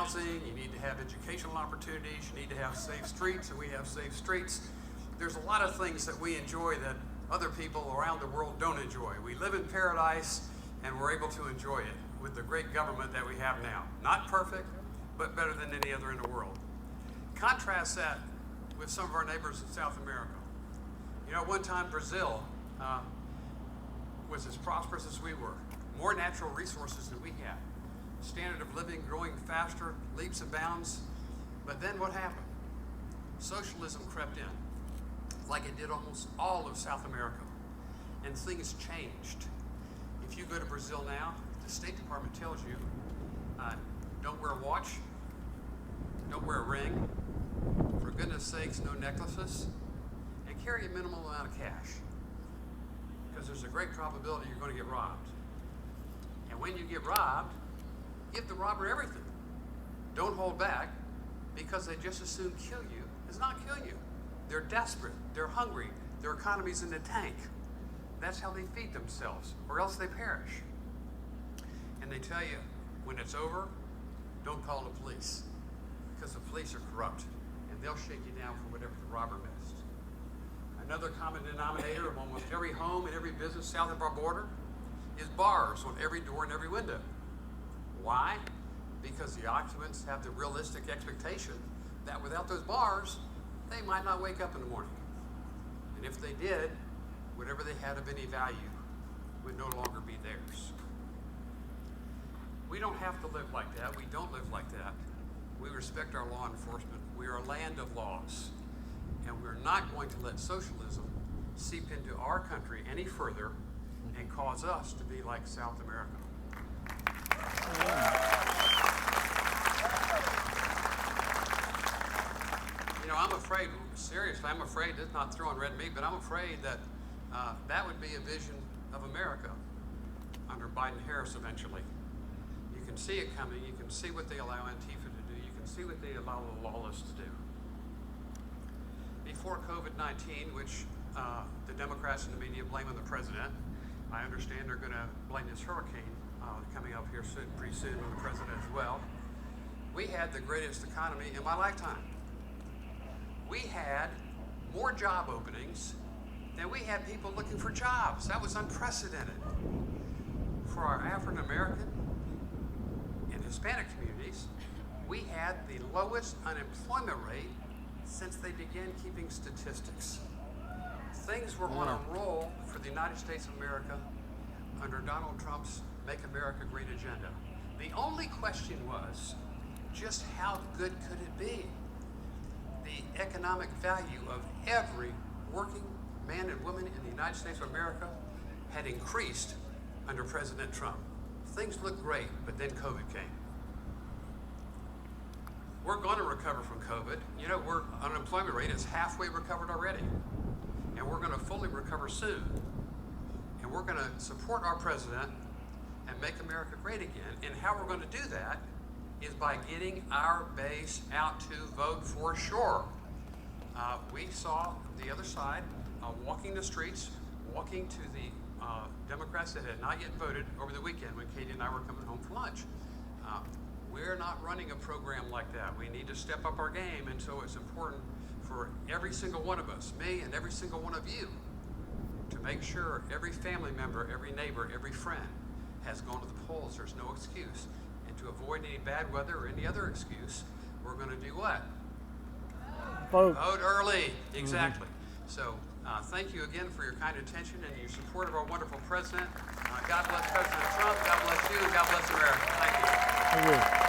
housing, you need to have educational opportunities, you need to have safe streets, and we have safe streets. There's a lot of things that we enjoy that other people around the world don't enjoy. We live in paradise, and we're able to enjoy it with the great government that we have now. Not perfect, but better than any other in the world. Contrast that with some of our neighbors in South America. You know, one time Brazil was as prosperous as we were. More natural resources than we had. Standard of living growing faster, leaps and bounds. But then what happened? Socialism crept in, like it did almost all of South America. And things changed. If you go to Brazil now, the State Department tells you, don't wear a watch, don't wear a ring, for goodness sakes, no necklaces, and carry a minimal amount of cash. Because there's a great probability you're going to get robbed. And when you get robbed, give the robber everything. Don't hold back, because they just as soon kill you as not kill you. They're desperate, they're hungry, their economy's in the tank. That's how they feed themselves, or else they perish. And they tell you, when it's over, don't call the police, because the police are corrupt, and they'll shake you down for whatever the robber missed. Another common denominator of almost every home and every business south of our border is bars on every door and every window. Why? Because the occupants have the realistic expectation that without those bars, they might not wake up in the morning. And if they did, whatever they had of any value would no longer be theirs. We don't have to live like that. We don't live like that. We respect our law enforcement. We are a land of laws. And we're not going to let socialism seep into our country any further and cause us to be like South America. You know, I'm afraid, seriously, I'm afraid, it's not throwing red meat, but I'm afraid that that would be a vision of America under Biden-Harris eventually. You can see it coming. You can see what they allow Antifa to do. You can see what they allow the lawless to do. Before COVID-19, which the Democrats and the media blame on the president, I understand they're going to blame this hurricane coming up here soon, pretty soon on the president as well. We had the greatest economy in my lifetime. We had more job openings than we had people looking for jobs. That was unprecedented. For our African American and Hispanic communities, we had the lowest unemployment rate since they began keeping statistics. Things were on a roll for the United States of America under Donald Trump's Make America Great agenda. The only question was, just how good could it be? The economic value of every working man and woman in the United States of America had increased under President Trump. Things looked great, but then COVID came. We're going to recover from COVID. You know, our unemployment rate is halfway recovered already. And we're going to fully recover soon. And we're going to support our president and make America great again. And how we're going to do that is by getting our base out to vote for sure. We saw the other side walking the streets, walking to the Democrats that had not yet voted over the weekend when Katie and I were coming home for lunch. We're not running a program like that. We need to step up our game, and so it's important for every single one of us, me and every single one of you, to make sure every family member, every neighbor, every friend has gone to the polls. There's no excuse. And to avoid any bad weather or any other excuse, we're going to do what? Vote. Vote early. Exactly. So thank you again for your kind attention and your support of our wonderful president. God bless President Trump. God bless you. And God bless America. Thank you. Thank you.